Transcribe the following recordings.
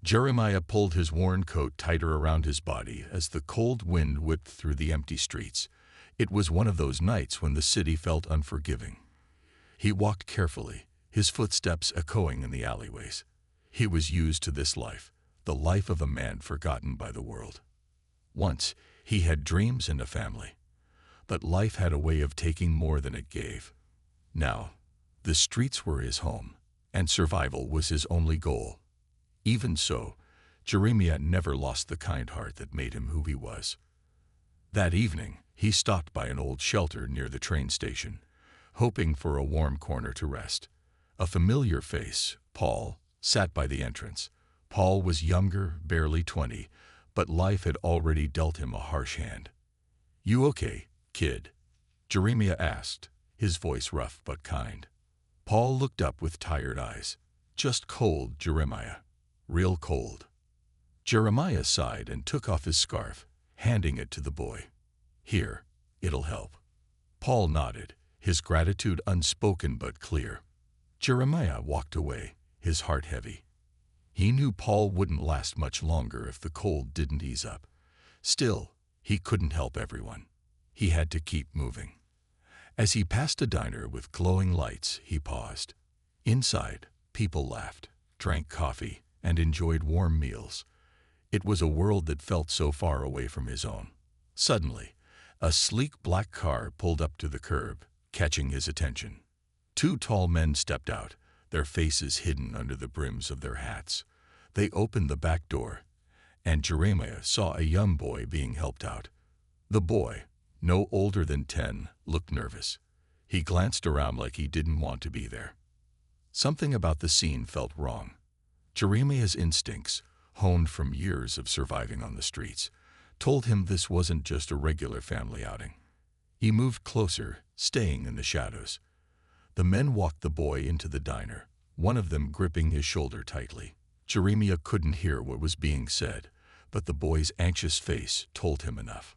Jeremiah pulled his worn coat tighter around his body as the cold wind whipped through the empty streets. It was one of those nights when the city felt unforgiving. He walked carefully, his footsteps echoing in the alleyways. He was used to this life, the life of a man forgotten by the world. Once, he had dreams and a family. But life had a way of taking more than it gave. Now, the streets were his home, and survival was his only goal. Even so, Jeremiah never lost the kind heart that made him who he was. That evening, he stopped by an old shelter near the train station, hoping for a warm corner to rest. A familiar face, Paul, sat by the entrance. Paul was younger, barely 20, but life had already dealt him a harsh hand. "You okay, kid?" Jeremiah asked, his voice rough but kind. Paul looked up with tired eyes. "Just cold, Jeremiah. Real cold." Jeremiah sighed and took off his scarf, handing it to the boy. "Here, it'll help." Paul nodded, his gratitude unspoken but clear. Jeremiah walked away, his heart heavy. He knew Paul wouldn't last much longer if the cold didn't ease up. Still, he couldn't help everyone. He had to keep moving. As he passed a diner with glowing lights, he paused. Inside, people laughed, drank coffee, and enjoyed warm meals. It was a world that felt so far away from his own. Suddenly, a sleek black car pulled up to the curb, catching his attention. Two tall men stepped out, their faces hidden under the brims of their hats. They opened the back door, and Jeremiah saw a young boy being helped out. The boy, no older than 10, looked nervous. He glanced around like he didn't want to be there. Something about the scene felt wrong. Jeremiah's instincts, honed from years of surviving on the streets, told him this wasn't just a regular family outing. He moved closer, staying in the shadows. The men walked the boy into the diner, one of them gripping his shoulder tightly. Jeremiah couldn't hear what was being said, but the boy's anxious face told him enough.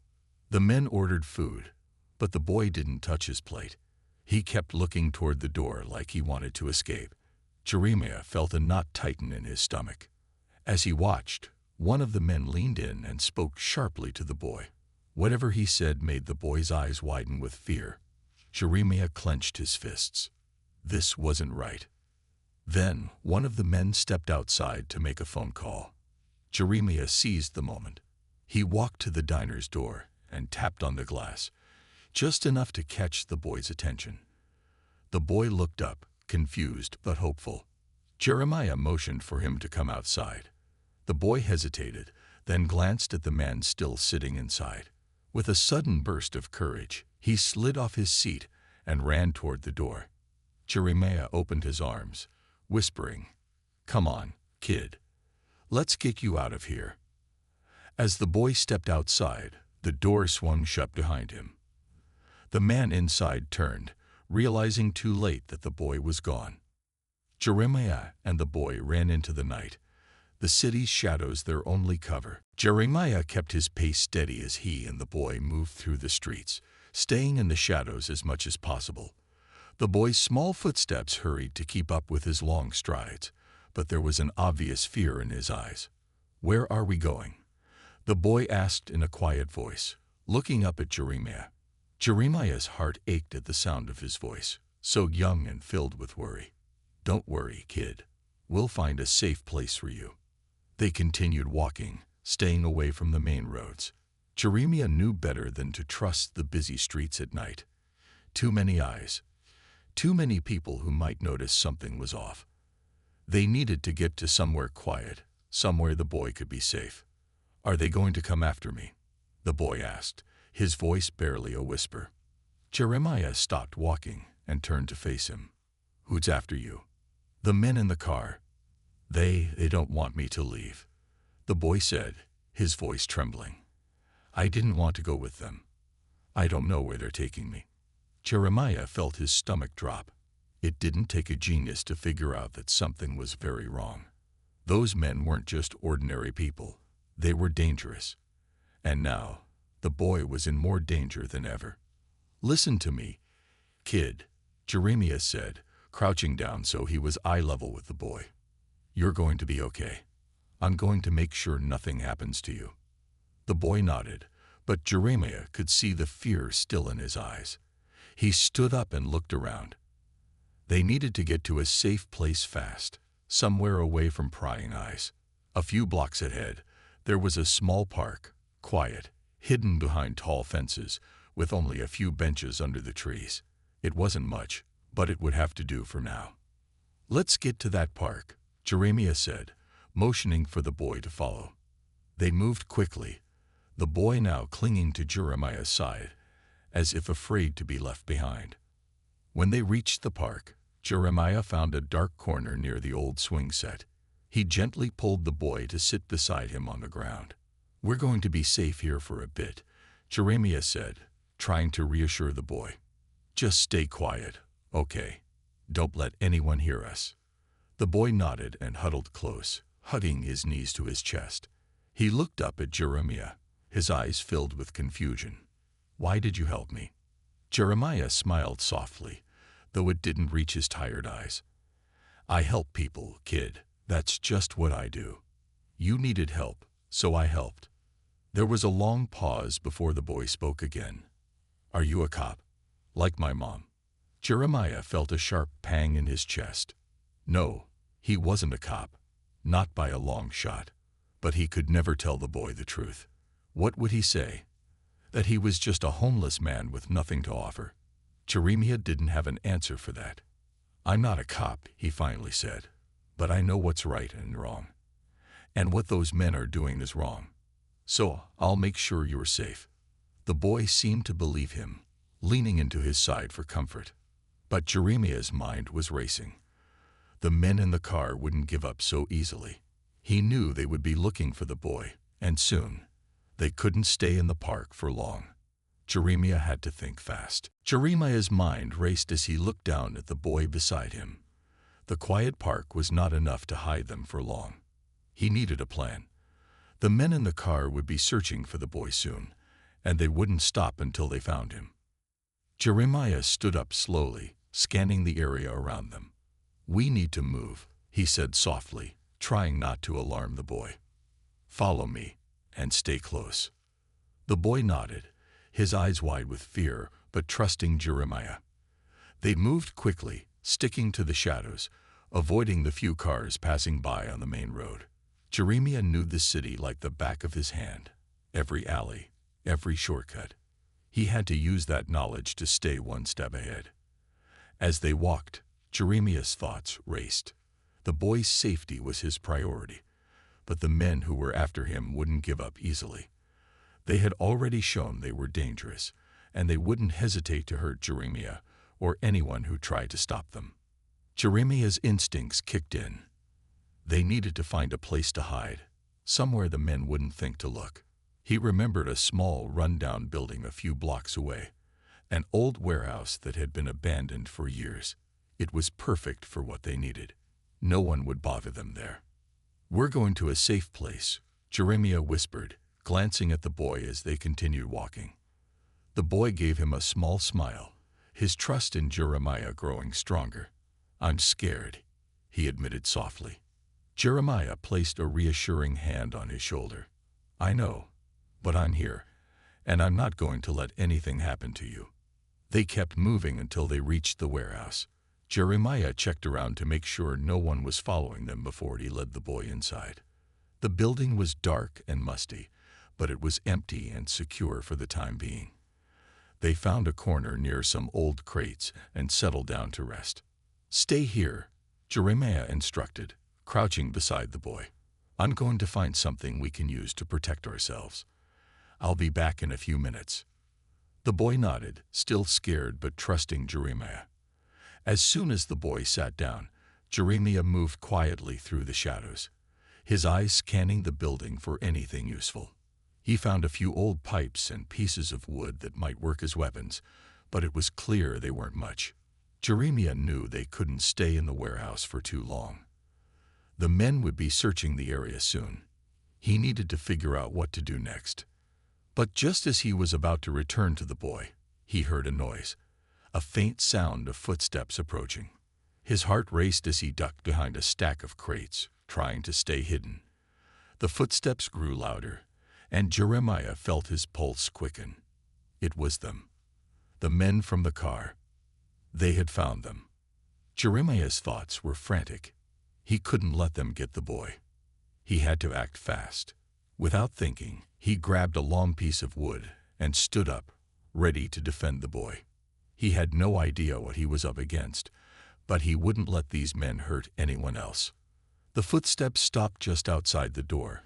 The men ordered food, but the boy didn't touch his plate. He kept looking toward the door like he wanted to escape. Jeremiah felt a knot tighten in his stomach. As he watched, one of the men leaned in and spoke sharply to the boy. Whatever he said made the boy's eyes widen with fear. Jeremiah clenched his fists. This wasn't right. Then, one of the men stepped outside to make a phone call. Jeremiah seized the moment. He walked to the diner's door and tapped on the glass, just enough to catch the boy's attention. The boy looked up, confused but hopeful. Jeremiah motioned for him to come outside. The boy hesitated, then glanced at the man still sitting inside. With a sudden burst of courage, he slid off his seat and ran toward the door. Jeremiah opened his arms, whispering, "Come on, kid. Let's get you out of here." As the boy stepped outside, the door swung shut behind him. The man inside turned, realizing too late that the boy was gone. Jeremiah and the boy ran into the night, the city's shadows their only cover. Jeremiah kept his pace steady as he and the boy moved through the streets, staying in the shadows as much as possible. The boy's small footsteps hurried to keep up with his long strides, but there was an obvious fear in his eyes. "Where are we going?" the boy asked in a quiet voice, looking up at Jeremiah. Jeremiah's heart ached at the sound of his voice, so young and filled with worry. "Don't worry, kid. We'll find a safe place for you." They continued walking, staying away from the main roads. Jeremiah knew better than to trust the busy streets at night. Too many eyes. Too many people who might notice something was off. They needed to get to somewhere quiet, somewhere the boy could be safe. "Are they going to come after me?" the boy asked, his voice barely a whisper. Jeremiah stopped walking and turned to face him. "Who's after you?" "The men in the car. They don't want me to leave," the boy said, his voice trembling. "I didn't want to go with them. I don't know where they're taking me." Jeremiah felt his stomach drop. It didn't take a genius to figure out that something was very wrong. Those men weren't just ordinary people. They were dangerous. And now, the boy was in more danger than ever. "Listen to me, kid," Jeremiah said, crouching down so he was eye level with the boy. "You're going to be okay. I'm going to make sure nothing happens to you." The boy nodded, but Jeremiah could see the fear still in his eyes. He stood up and looked around. They needed to get to a safe place fast, somewhere away from prying eyes. A few blocks ahead, there was a small park, quiet, hidden behind tall fences, with only a few benches under the trees. It wasn't much, but it would have to do for now. "Let's get to that park," Jeremiah said, motioning for the boy to follow. They moved quickly, the boy now clinging to Jeremiah's side, as if afraid to be left behind. When they reached the park, Jeremiah found a dark corner near the old swing set. He gently pulled the boy to sit beside him on the ground. "We're going to be safe here for a bit," Jeremiah said, trying to reassure the boy. "Just stay quiet, okay? Don't let anyone hear us." The boy nodded and huddled close, hugging his knees to his chest. He looked up at Jeremiah, his eyes filled with confusion. "Why did you help me?" Jeremiah smiled softly, though it didn't reach his tired eyes. "I help people, kid. That's just what I do. You needed help, so I helped." There was a long pause before the boy spoke again. "Are you a cop? Like my mom?" Jeremiah felt a sharp pang in his chest. No, he wasn't a cop, not by a long shot. But he could never tell the boy the truth. What would he say? That he was just a homeless man with nothing to offer? Jeremiah didn't have an answer for that. "I'm not a cop," he finally said, "but I know what's right and wrong. And what those men are doing is wrong. So I'll make sure you're safe." The boy seemed to believe him, leaning into his side for comfort. But Jeremiah's mind was racing. The men in the car wouldn't give up so easily. He knew they would be looking for the boy, and soon. They couldn't stay in the park for long. Jeremiah had to think fast. Jeremiah's mind raced as he looked down at the boy beside him. The quiet park was not enough to hide them for long. He needed a plan. The men in the car would be searching for the boy soon, and they wouldn't stop until they found him. Jeremiah stood up slowly, scanning the area around them. "We need to move," he said softly, trying not to alarm the boy. "Follow me, and stay close." The boy nodded, his eyes wide with fear, but trusting Jeremiah. They moved quickly, sticking to the shadows, avoiding the few cars passing by on the main road. Jeremiah knew the city like the back of his hand, every alley, every shortcut. He had to use that knowledge to stay one step ahead. As they walked, Jeremiah's thoughts raced. The boy's safety was his priority, but the men who were after him wouldn't give up easily. They had already shown they were dangerous, and they wouldn't hesitate to hurt Jeremiah or anyone who tried to stop them. Jeremiah's instincts kicked in. They needed to find a place to hide, somewhere the men wouldn't think to look. He remembered a small, run-down building a few blocks away, an old warehouse that had been abandoned for years. It was perfect for what they needed. No one would bother them there. "We're going to a safe place," Jeremiah whispered, glancing at the boy as they continued walking. The boy gave him a small smile, his trust in Jeremiah growing stronger. "I'm scared," he admitted softly. Jeremiah placed a reassuring hand on his shoulder. "I know, but I'm here, and I'm not going to let anything happen to you." They kept moving until they reached the warehouse. Jeremiah checked around to make sure no one was following them before he led the boy inside. The building was dark and musty, but it was empty and secure for the time being. They found a corner near some old crates and settled down to rest. "Stay here," Jeremiah instructed, crouching beside the boy. "I'm going to find something we can use to protect ourselves. I'll be back in a few minutes." The boy nodded, still scared but trusting Jeremiah. As soon as the boy sat down, Jeremiah moved quietly through the shadows, his eyes scanning the building for anything useful. He found a few old pipes and pieces of wood that might work as weapons, but it was clear they weren't much. Jeremiah knew they couldn't stay in the warehouse for too long. The men would be searching the area soon. He needed to figure out what to do next. But just as he was about to return to the boy, he heard a noise, a faint sound of footsteps approaching. His heart raced as he ducked behind a stack of crates, trying to stay hidden. The footsteps grew louder, and Jeremiah felt his pulse quicken. It was them. The men from the car. They had found them. Jeremiah's thoughts were frantic. He couldn't let them get the boy. He had to act fast. Without thinking, he grabbed a long piece of wood and stood up, ready to defend the boy. He had no idea what he was up against, but he wouldn't let these men hurt anyone else. The footsteps stopped just outside the door,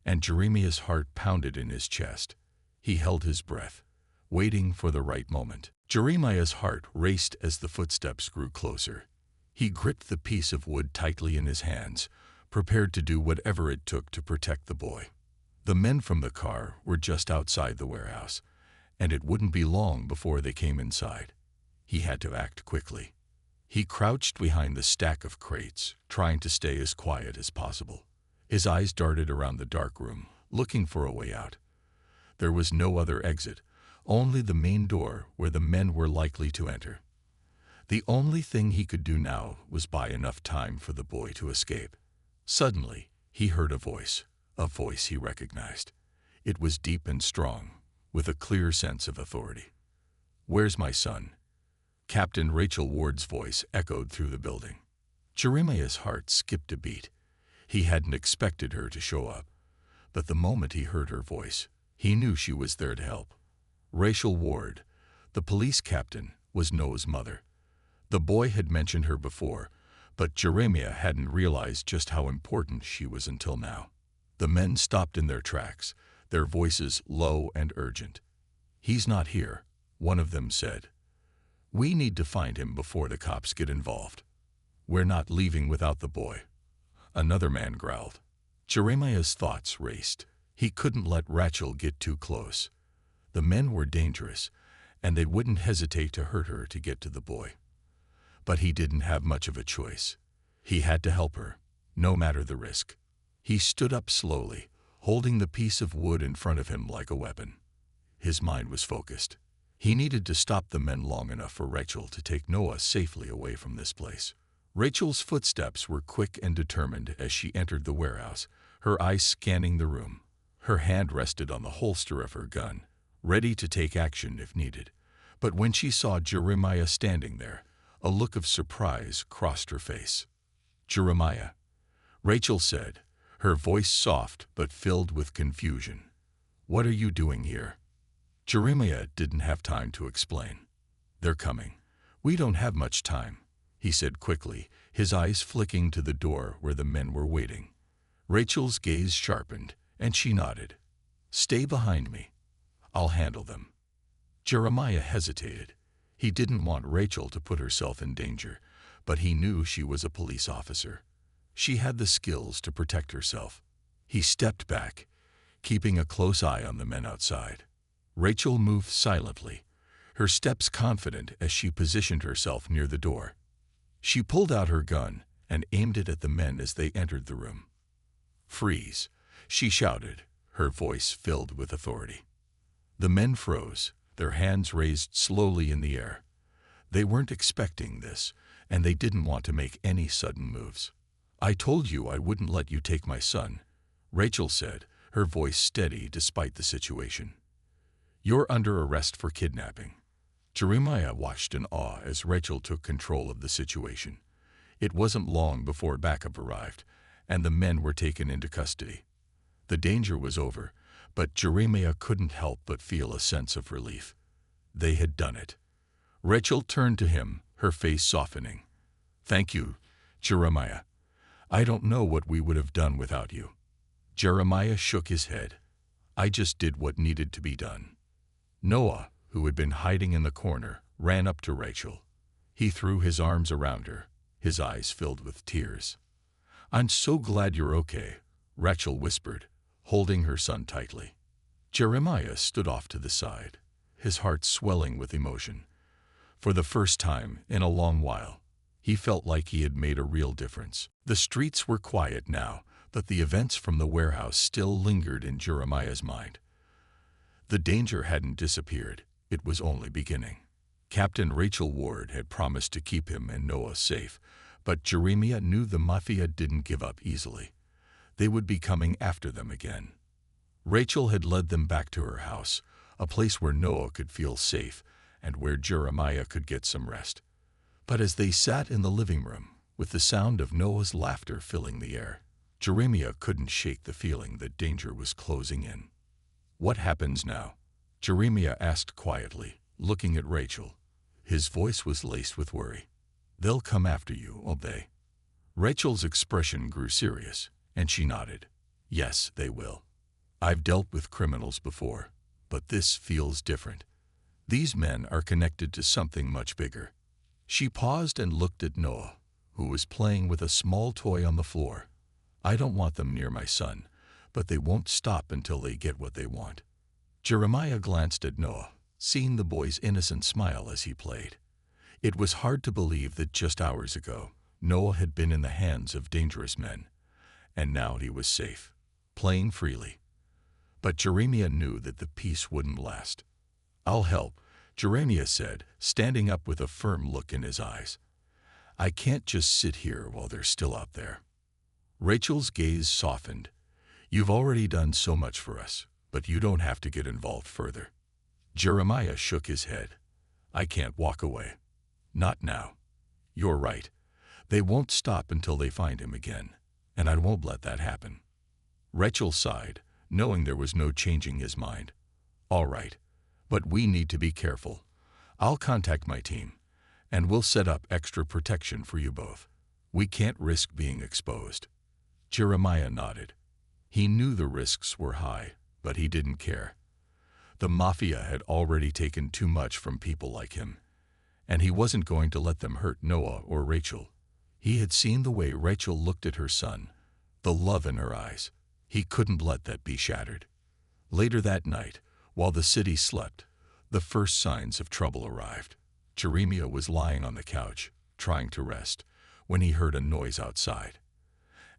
and Jeremiah's heart pounded in his chest. He held his breath, waiting for the right moment. Jeremiah's heart raced as the footsteps grew closer. He gripped the piece of wood tightly in his hands, prepared to do whatever it took to protect the boy. The men from the car were just outside the warehouse, and it wouldn't be long before they came inside. He had to act quickly. He crouched behind the stack of crates, trying to stay as quiet as possible. His eyes darted around the dark room, looking for a way out. There was no other exit, only the main door where the men were likely to enter. The only thing he could do now was buy enough time for the boy to escape. Suddenly, he heard a voice he recognized. It was deep and strong, with a clear sense of authority. "Where's my son?" Captain Rachel Ward's voice echoed through the building. Jeremiah's heart skipped a beat. He hadn't expected her to show up, but the moment he heard her voice, he knew she was there to help. Rachel Ward, the police captain, was Noah's mother. The boy had mentioned her before, but Jeremiah hadn't realized just how important she was until now. The men stopped in their tracks, their voices low and urgent. "He's not here," one of them said. "We need to find him before the cops get involved." "We're not leaving without the boy," another man growled. Jeremiah's thoughts raced. He couldn't let Rachel get too close. The men were dangerous, and they wouldn't hesitate to hurt her to get to the boy. But he didn't have much of a choice. He had to help her, no matter the risk. He stood up slowly, holding the piece of wood in front of him like a weapon. His mind was focused. He needed to stop the men long enough for Rachel to take Noah safely away from this place. Rachel's footsteps were quick and determined as she entered the warehouse, her eyes scanning the room. Her hand rested on the holster of her gun, ready to take action if needed. But when she saw Jeremiah standing there, a look of surprise crossed her face. "Jeremiah," Rachel said, her voice soft but filled with confusion. "What are you doing here?" Jeremiah didn't have time to explain. "They're coming. We don't have much time," he said quickly, his eyes flicking to the door where the men were waiting. Rachel's gaze sharpened, and she nodded. "Stay behind me. I'll handle them." Jeremiah hesitated. He didn't want Rachel to put herself in danger, but he knew she was a police officer. She had the skills to protect herself. He stepped back, keeping a close eye on the men outside. Rachel moved silently, her steps confident as she positioned herself near the door. She pulled out her gun and aimed it at the men as they entered the room. "Freeze," she shouted, her voice filled with authority. The men froze, their hands raised slowly in the air. They weren't expecting this, and they didn't want to make any sudden moves. "I told you I wouldn't let you take my son," Rachel said, her voice steady despite the situation. "You're under arrest for kidnapping." Jeremiah watched in awe as Rachel took control of the situation. It wasn't long before backup arrived, and the men were taken into custody. The danger was over, but Jeremiah couldn't help but feel a sense of relief. They had done it. Rachel turned to him, her face softening. "Thank you, Jeremiah. I don't know what we would have done without you." Jeremiah shook his head. "I just did what needed to be done." Noah, who had been hiding in the corner, ran up to Rachel. He threw his arms around her, his eyes filled with tears. "I'm so glad you're okay," Rachel whispered, holding her son tightly. Jeremiah stood off to the side, his heart swelling with emotion. For the first time in a long while, he felt like he had made a real difference. The streets were quiet now, but the events from the warehouse still lingered in Jeremiah's mind. The danger hadn't disappeared, it was only beginning. Captain Rachel Ward had promised to keep him and Noah safe, but Jeremiah knew the Mafia didn't give up easily. They would be coming after them again. Rachel had led them back to her house, a place where Noah could feel safe and where Jeremiah could get some rest. But as they sat in the living room, with the sound of Noah's laughter filling the air, Jeremiah couldn't shake the feeling that danger was closing in. "What happens now?" Jeremiah asked quietly, looking at Rachel. His voice was laced with worry. "They'll come after you, won't they?" Rachel's expression grew serious, and she nodded. "Yes, they will. I've dealt with criminals before, but this feels different. These men are connected to something much bigger." She paused and looked at Noah, who was playing with a small toy on the floor. "I don't want them near my son, but they won't stop until they get what they want." Jeremiah glanced at Noah, seeing the boy's innocent smile as he played. It was hard to believe that just hours ago, Noah had been in the hands of dangerous men, and now he was safe, playing freely. But Jeremiah knew that the peace wouldn't last. "I'll help," Jeremiah said, standing up with a firm look in his eyes. "I can't just sit here while they're still out there." Rachel's gaze softened. "You've already done so much for us, but you don't have to get involved further." Jeremiah shook his head. "I can't walk away. Not now. You're right. They won't stop until they find him again, and I won't let that happen." Rachel sighed, knowing there was no changing his mind. "All right, but we need to be careful. I'll contact my team, and we'll set up extra protection for you both. We can't risk being exposed." Jeremiah nodded. He knew the risks were high, but he didn't care. The Mafia had already taken too much from people like him, and he wasn't going to let them hurt Noah or Rachel. He had seen the way Rachel looked at her son, the love in her eyes. He couldn't let that be shattered. Later that night, while the city slept, the first signs of trouble arrived. Jeremiah was lying on the couch, trying to rest, when he heard a noise outside.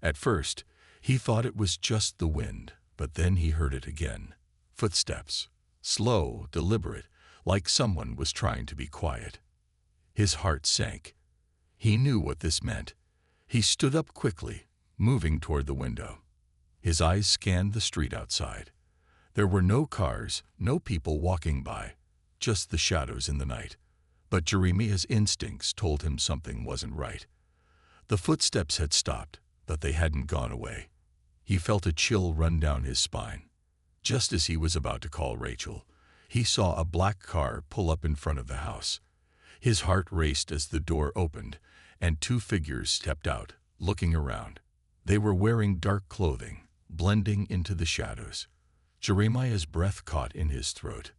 At first, he thought it was just the wind, but then he heard it again. Footsteps, slow, deliberate, like someone was trying to be quiet. His heart sank. He knew what this meant. He stood up quickly, moving toward the window. His eyes scanned the street outside. There were no cars, no people walking by, just the shadows in the night. But Jeremiah's instincts told him something wasn't right. The footsteps had stopped, but they hadn't gone away. He felt a chill run down his spine. Just as he was about to call Rachel, he saw a black car pull up in front of the house. His heart raced as the door opened, and two figures stepped out, looking around. They were wearing dark clothing, blending into the shadows. Jeremiah's breath caught in his throat.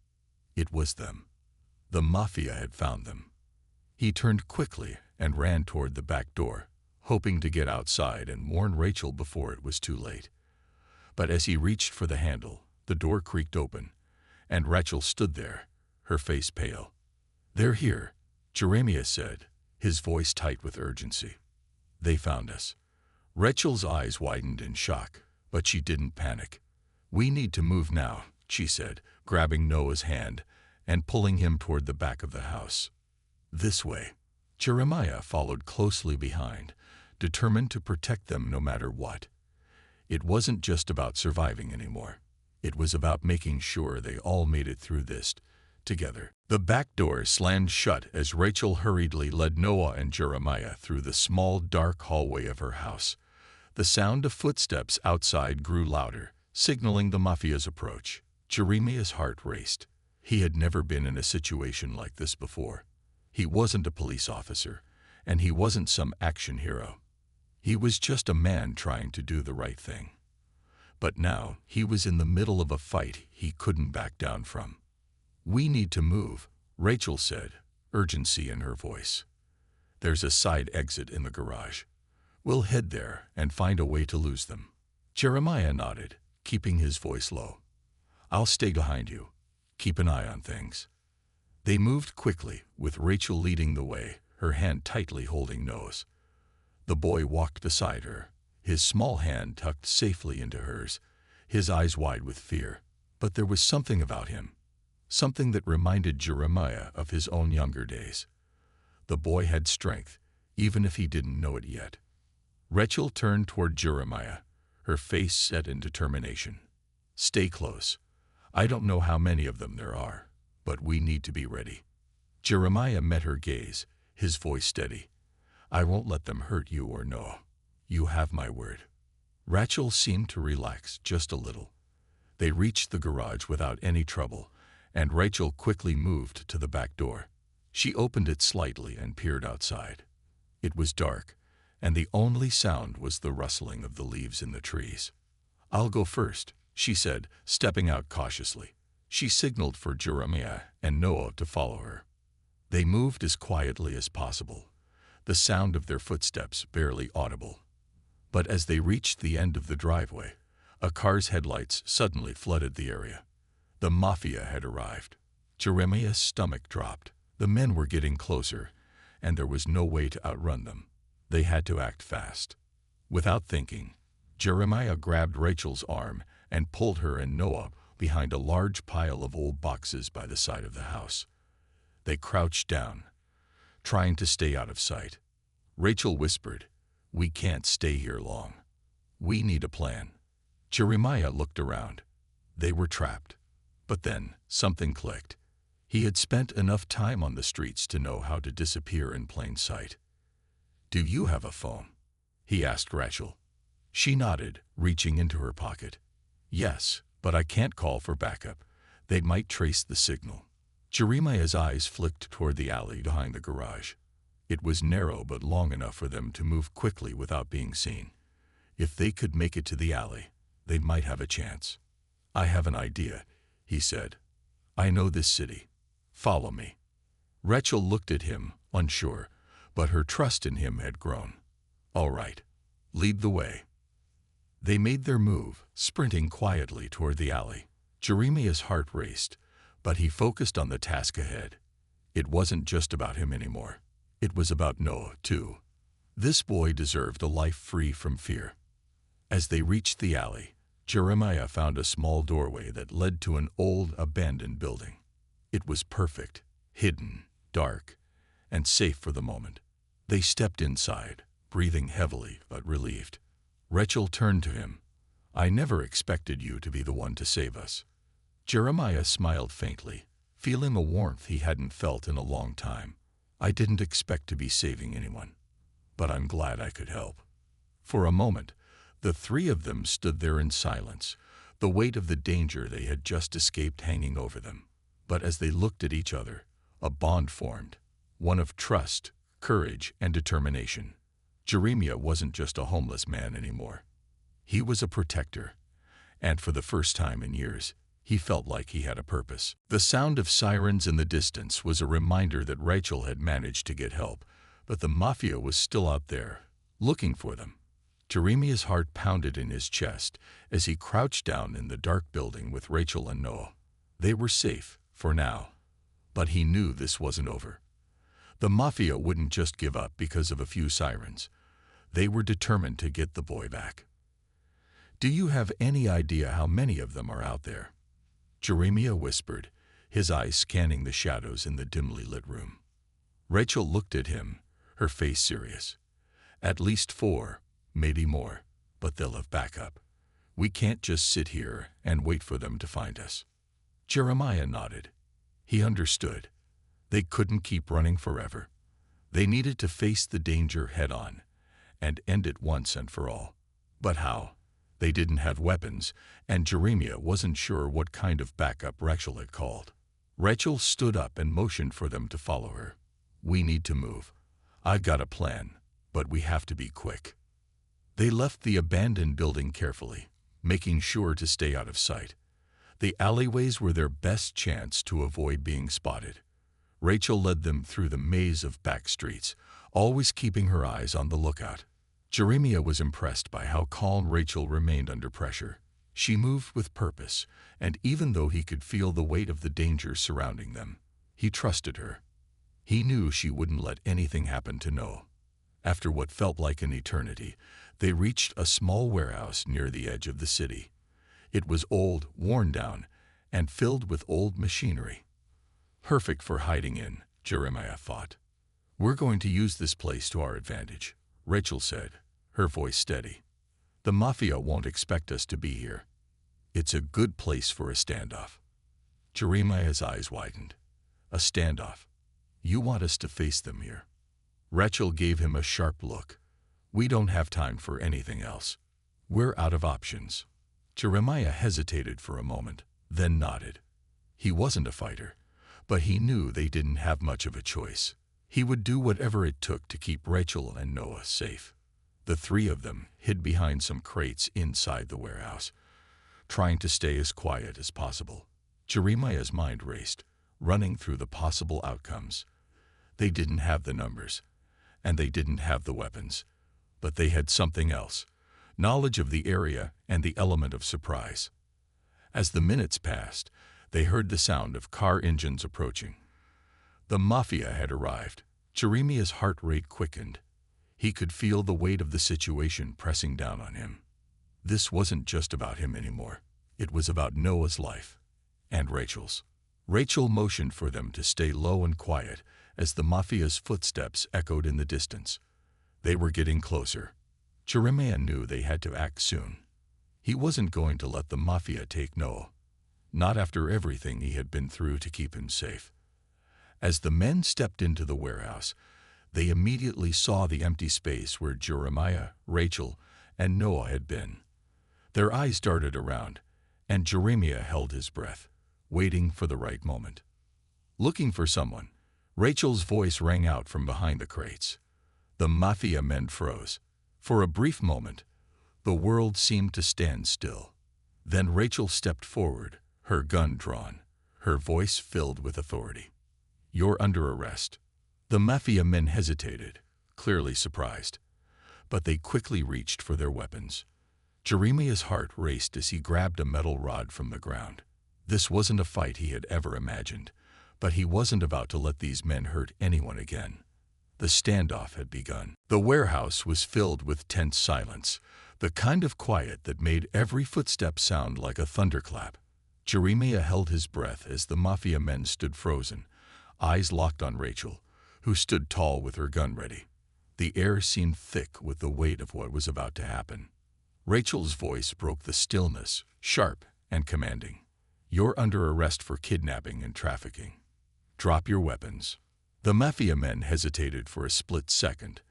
It was them. The Mafia had found them. He turned quickly and ran toward the back door, hoping to get outside and warn Rachel before it was too late. But as he reached for the handle, the door creaked open, and Rachel stood there, her face pale. "They're here," Jeremiah said, his voice tight with urgency. "They found us." Rachel's eyes widened in shock, but she didn't panic. "We need to move now," she said, grabbing Noah's hand and pulling him toward the back of the house. "This way." Jeremiah followed closely behind, determined to protect them no matter what. It wasn't just about surviving anymore. It was about making sure they all made it through this together. The back door slammed shut as Rachel hurriedly led Noah and Jeremiah through the small, dark hallway of her house. The sound of footsteps outside grew louder, signaling the Mafia's approach. Jeremiah's heart raced. He had never been in a situation like this before. He wasn't a police officer, and he wasn't some action hero. He was just a man trying to do the right thing. But now he was in the middle of a fight he couldn't back down from. "We need to move," Rachel said, urgency in her voice. "There's a side exit in the garage. We'll head there and find a way to lose them." Jeremiah nodded, keeping his voice low. "I'll stay behind you. Keep an eye on things." They moved quickly, with Rachel leading the way, her hand tightly holding Noah's. The boy walked beside her, his small hand tucked safely into hers, his eyes wide with fear. But there was something about him, something that reminded Jeremiah of his own younger days. The boy had strength, even if he didn't know it yet. Rachel turned toward Jeremiah, her face set in determination. "Stay close. I don't know how many of them there are, but we need to be ready." Jeremiah met her gaze, his voice steady. "I won't let them hurt you or Noah. You have my word." Rachel seemed to relax just a little. They reached the garage without any trouble, and Rachel quickly moved to the back door. She opened it slightly and peered outside. It was dark, and the only sound was the rustling of the leaves in the trees. "I'll go first," she said, stepping out cautiously. She signaled for Jeremiah and Noah to follow her. They moved as quietly as possible, the sound of their footsteps barely audible. But as they reached the end of the driveway, a car's headlights suddenly flooded the area. The Mafia had arrived. Jeremiah's stomach dropped. The men were getting closer, and there was no way to outrun them. They had to act fast. Without thinking, Jeremiah grabbed Rachel's arm and pulled her and Noah behind a large pile of old boxes by the side of the house. They crouched down, trying to stay out of sight. Rachel whispered, "We can't stay here long. We need a plan." Jeremiah looked around. They were trapped. But then something clicked. He had spent enough time on the streets to know how to disappear in plain sight. "Do you have a phone?" he asked Rachel. She nodded, reaching into her pocket. "Yes, but I can't call for backup. They might trace the signal." Jeremiah's eyes flicked toward the alley behind the garage. It was narrow but long enough for them to move quickly without being seen. If they could make it to the alley, they might have a chance. "I have an idea," he said. "I know this city. Follow me." Rachel looked at him, unsure, but her trust in him had grown. "All right, lead the way." They made their move, sprinting quietly toward the alley. Jeremiah's heart raced, but he focused on the task ahead. It wasn't just about him anymore. It was about Noah, too. This boy deserved a life free from fear. As they reached the alley, Jeremiah found a small doorway that led to an old, abandoned building. It was perfect, hidden, dark, and safe for the moment. They stepped inside, breathing heavily but relieved. Rachel turned to him. "I never expected you to be the one to save us." Jeremiah smiled faintly, feeling a warmth he hadn't felt in a long time. "I didn't expect to be saving anyone, but I'm glad I could help." For a moment, the three of them stood there in silence, the weight of the danger they had just escaped hanging over them. But as they looked at each other, a bond formed, one of trust, courage, and determination. Jeremiah wasn't just a homeless man anymore. He was a protector, and for the first time in years, he felt like he had a purpose. The sound of sirens in the distance was a reminder that Rachel had managed to get help, but the Mafia was still out there, looking for them. Jeremiah's heart pounded in his chest as he crouched down in the dark building with Rachel and Noah. They were safe, for now, but he knew this wasn't over. The Mafia wouldn't just give up because of a few sirens. They were determined to get the boy back. "Do you have any idea how many of them are out there?" Jeremiah whispered, his eyes scanning the shadows in the dimly lit room. Rachel looked at him, her face serious. "At least 4, maybe more, but they'll have backup. We can't just sit here and wait for them to find us." Jeremiah nodded. He understood. They couldn't keep running forever. They needed to face the danger head-on and end it once and for all. But how? They didn't have weapons, and Jeremiah wasn't sure what kind of backup Rachel had called. Rachel stood up and motioned for them to follow her. "We need to move. I've got a plan, but we have to be quick." They left the abandoned building carefully, making sure to stay out of sight. The alleyways were their best chance to avoid being spotted. Rachel led them through the maze of back streets, always keeping her eyes on the lookout. Jeremiah was impressed by how calm Rachel remained under pressure. She moved with purpose, and even though he could feel the weight of the danger surrounding them, he trusted her. He knew she wouldn't let anything happen to Noah. After what felt like an eternity, they reached a small warehouse near the edge of the city. It was old, worn down, and filled with old machinery. Perfect for hiding in, Jeremiah thought. "We're going to use this place to our advantage," Rachel said, her voice steady. The Mafia won't expect us to be here. It's a good place for a standoff. Jeremiah's eyes widened. A standoff? You want us to face them here? Rachel gave him a sharp look. We don't have time for anything else. We're out of options. Jeremiah hesitated for a moment, then nodded. He wasn't a fighter, but he knew they didn't have much of a choice. He would do whatever it took to keep Rachel and Noah safe. The three of them hid behind some crates inside the warehouse, trying to stay as quiet as possible. Jeremiah's mind raced, running through the possible outcomes. They didn't have the numbers, and they didn't have the weapons, but they had something else: knowledge of the area and the element of surprise. As the minutes passed, they heard the sound of car engines approaching. The Mafia had arrived. Jeremiah's heart rate quickened. He could feel the weight of the situation pressing down on him. This wasn't just about him anymore. It was about Noah's life and Rachel's. Rachel motioned for them to stay low and quiet as the Mafia's footsteps echoed in the distance. They were getting closer. Jeremiah knew they had to act soon. He wasn't going to let the Mafia take Noah, not after everything he had been through to keep him safe. As the men stepped into the warehouse, they immediately saw the empty space where Jeremiah, Rachel, and Noah had been. Their eyes darted around, and Jeremiah held his breath, waiting for the right moment. Looking for someone, Rachel's voice rang out from behind the crates. The Mafia men froze. For a brief moment, the world seemed to stand still. Then Rachel stepped forward, her gun drawn, her voice filled with authority. You're under arrest. The Mafia men hesitated, clearly surprised, but they quickly reached for their weapons. Jeremiah's heart raced as he grabbed a metal rod from the ground. This wasn't a fight he had ever imagined, but he wasn't about to let these men hurt anyone again. The standoff had begun. The warehouse was filled with tense silence, the kind of quiet that made every footstep sound like a thunderclap. Jeremiah held his breath as the Mafia men stood frozen, eyes locked on Rachel, who stood tall with her gun ready. The air seemed thick with the weight of what was about to happen. Rachel's voice broke the stillness, sharp and commanding. You're under arrest for kidnapping and trafficking. Drop your weapons. The Mafia men hesitated for a split second,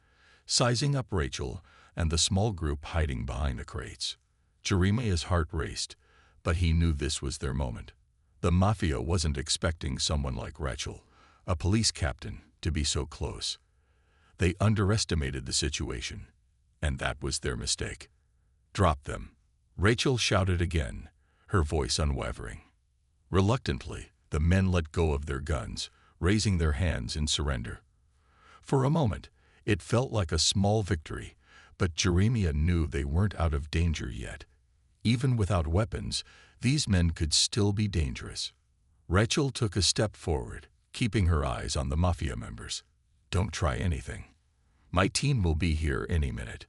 sizing up Rachel and the small group hiding behind the crates. Jeremiah's heart raced, but he knew this was their moment. The Mafia wasn't expecting someone like Rachel, a police captain, to be so close. They underestimated the situation, and that was their mistake. Drop them. Rachel shouted again, her voice unwavering. Reluctantly, the men let go of their guns, raising their hands in surrender. For a moment, it felt like a small victory, but Jeremiah knew they weren't out of danger yet. Even without weapons, these men could still be dangerous. Rachel took a step forward, keeping her eyes on the Mafia members. Don't try anything. My team will be here any minute.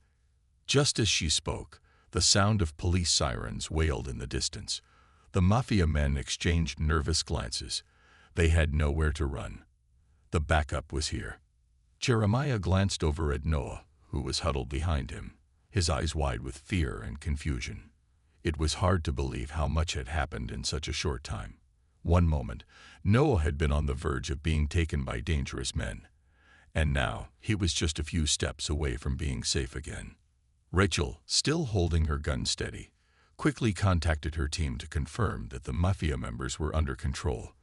Just as she spoke, the sound of police sirens wailed in the distance. The Mafia men exchanged nervous glances. They had nowhere to run. The backup was here. Jeremiah glanced over at Noah, who was huddled behind him, his eyes wide with fear and confusion. It was hard to believe how much had happened in such a short time. One moment, Noah had been on the verge of being taken by dangerous men, and now he was just a few steps away from being safe again. Rachel, still holding her gun steady, quickly contacted her team to confirm that the Mafia members were under control.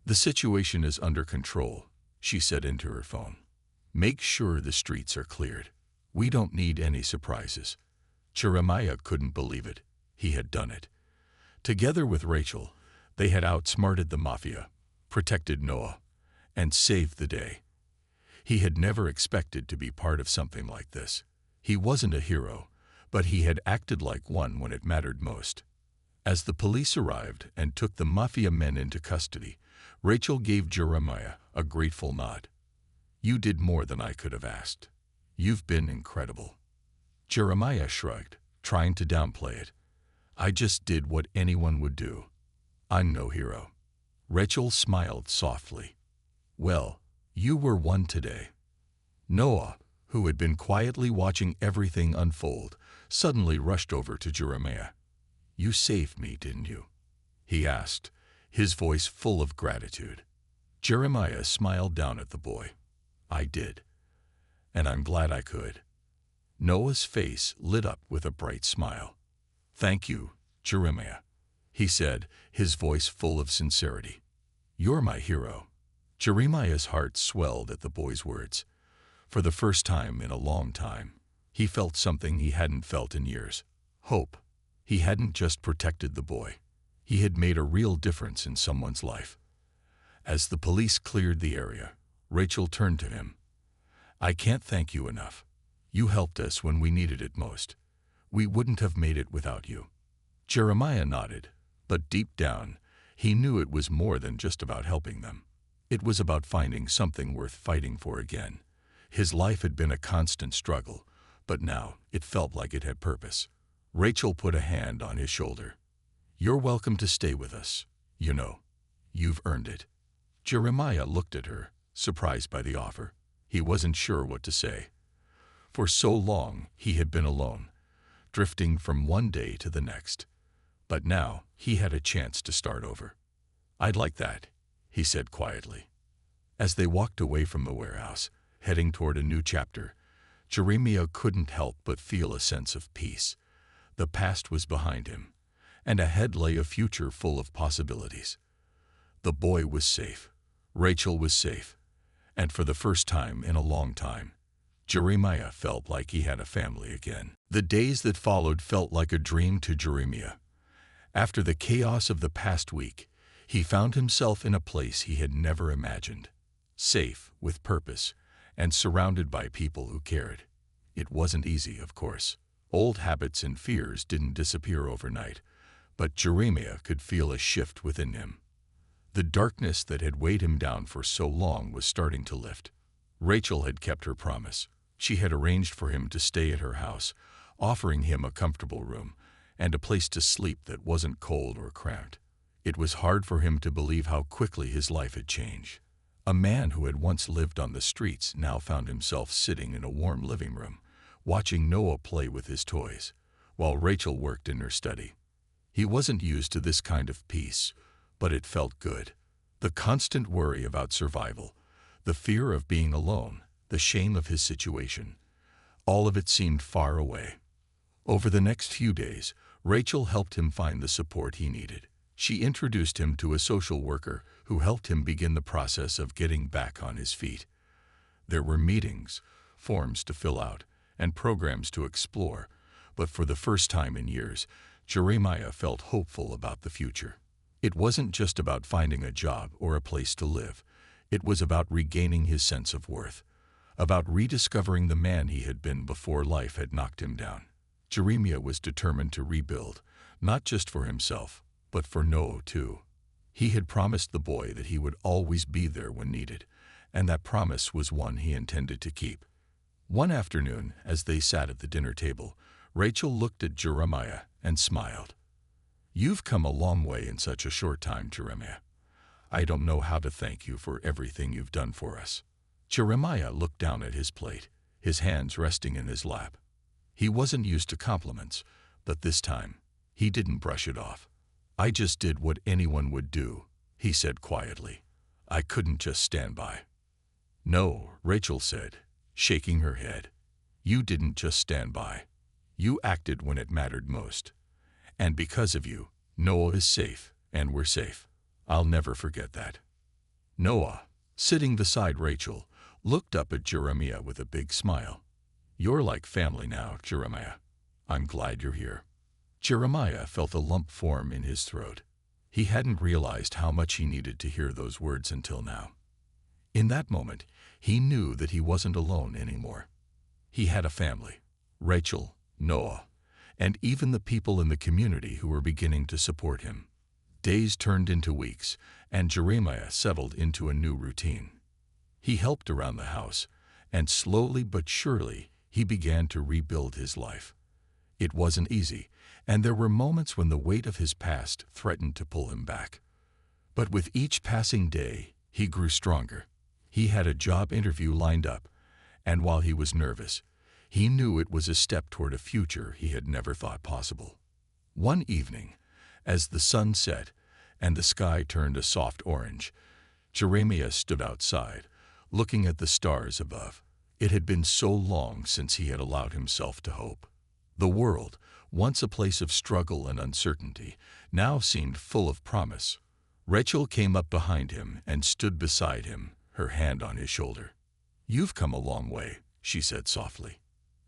The situation is under control, she said into her phone. Make sure the streets are cleared. We don't need any surprises. Jeremiah couldn't believe it. He had done it. Together with Rachel, they had outsmarted the Mafia, protected Noah, and saved the day. He had never expected to be part of something like this. He wasn't a hero, but he had acted like one when it mattered most. As the police arrived and took the Mafia men into custody, Rachel gave Jeremiah a grateful nod. You did more than I could have asked. You've been incredible. Jeremiah shrugged, trying to downplay it. I just did what anyone would do. I'm no hero. Rachel smiled softly. Well, you were one today. Noah, who had been quietly watching everything unfold, suddenly rushed over to Jeremiah. "You saved me, didn't you?" he asked, his voice full of gratitude. Jeremiah smiled down at the boy. "I did, and I'm glad I could." Noah's face lit up with a bright smile. "Thank you, Jeremiah," he said, his voice full of sincerity. "You're my hero." Jeremiah's heart swelled at the boy's words. For the first time in a long time, he felt something he hadn't felt in years: hope. He hadn't just protected the boy. He had made a real difference in someone's life. As the police cleared the area, Rachel turned to him. "I can't thank you enough. You helped us when we needed it most. We wouldn't have made it without you." Jeremiah nodded, but deep down, he knew it was more than just about helping them. It was about finding something worth fighting for again. His life had been a constant struggle, but now it felt like it had purpose. Rachel put a hand on his shoulder. "You're welcome to stay with us. You know, you've earned it." Jeremiah looked at her, surprised by the offer. He wasn't sure what to say. For so long he had been alone, drifting from one day to the next. But now he had a chance to start over. "I'd like that," he said quietly. As they walked away from the warehouse, heading toward a new chapter, Jeremiah couldn't help but feel a sense of peace. The past was behind him, and ahead lay a future full of possibilities. The boy was safe, Rachel was safe, and for the first time in a long time, Jeremiah felt like he had a family again. The days that followed felt like a dream to Jeremiah. After the chaos of the past week, he found himself in a place he had never imagined, safe, with purpose, and surrounded by people who cared. It wasn't easy, of course. Old habits and fears didn't disappear overnight, but Jeremiah could feel a shift within him. The darkness that had weighed him down for so long was starting to lift. Rachel had kept her promise. She had arranged for him to stay at her house, offering him a comfortable room and a place to sleep that wasn't cold or cramped. It was hard for him to believe how quickly his life had changed. A man who had once lived on the streets now found himself sitting in a warm living room, watching Noah play with his toys, while Rachel worked in her study. He wasn't used to this kind of peace, but it felt good. The constant worry about survival, the fear of being alone, the shame of his situation, all of it seemed far away. Over the next few days, Rachel helped him find the support he needed. She introduced him to a social worker who helped him begin the process of getting back on his feet. There were meetings, forms to fill out, and programs to explore, but for the first time in years, Jeremiah felt hopeful about the future. It wasn't just about finding a job or a place to live. It was about regaining his sense of worth, about rediscovering the man he had been before life had knocked him down. Jeremiah was determined to rebuild, not just for himself, but for Noah too. He had promised the boy that he would always be there when needed, and that promise was one he intended to keep. One afternoon, as they sat at the dinner table, Rachel looked at Jeremiah and smiled. "You've come a long way in such a short time, Jeremiah. I don't know how to thank you for everything you've done for us." Jeremiah looked down at his plate, his hands resting in his lap. He wasn't used to compliments, but this time, he didn't brush it off. "I just did what anyone would do," he said quietly. "I couldn't just stand by." "No," Rachel said, shaking her head. "You didn't just stand by. You acted when it mattered most. And because of you, Noah is safe, and we're safe. I'll never forget that." Noah, sitting beside Rachel, looked up at Jeremiah with a big smile. "You're like family now, Jeremiah. I'm glad you're here." Jeremiah felt a lump form in his throat. He hadn't realized how much he needed to hear those words until now. In that moment, he knew that he wasn't alone anymore. He had a family: Rachel, Noah, and even the people in the community who were beginning to support him. Days turned into weeks, and Jeremiah settled into a new routine. He helped around the house, and slowly but surely, he began to rebuild his life. It wasn't easy, and there were moments when the weight of his past threatened to pull him back. But with each passing day, he grew stronger. He had a job interview lined up, And while he was nervous, he knew it was a step toward a future he had never thought possible. One evening, as the sun set and the sky turned a soft orange, Jeremiah stood outside, looking at the stars above. It had been so long since he had allowed himself to hope. The world, once a place of struggle and uncertainty, now seemed full of promise. Rachel came up behind him and stood beside him, her hand on his shoulder. "You've come a long way," she said softly.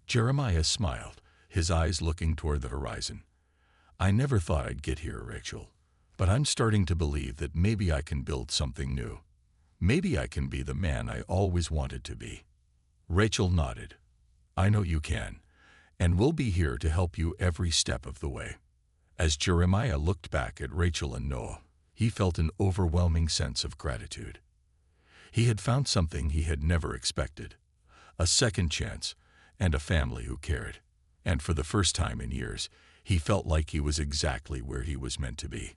Jeremiah smiled, his eyes looking toward the horizon. "I never thought I'd get here, Rachel, but I'm starting to believe that maybe I can build something new. Maybe I can be the man I always wanted to be." Rachel nodded. "I know you can, and we'll be here to help you every step of the way." As Jeremiah looked back at Rachel and Noah, he felt an overwhelming sense of gratitude. He had found something he had never expected, a second chance and a family who cared. And for the first time in years, he felt like he was exactly where he was meant to be.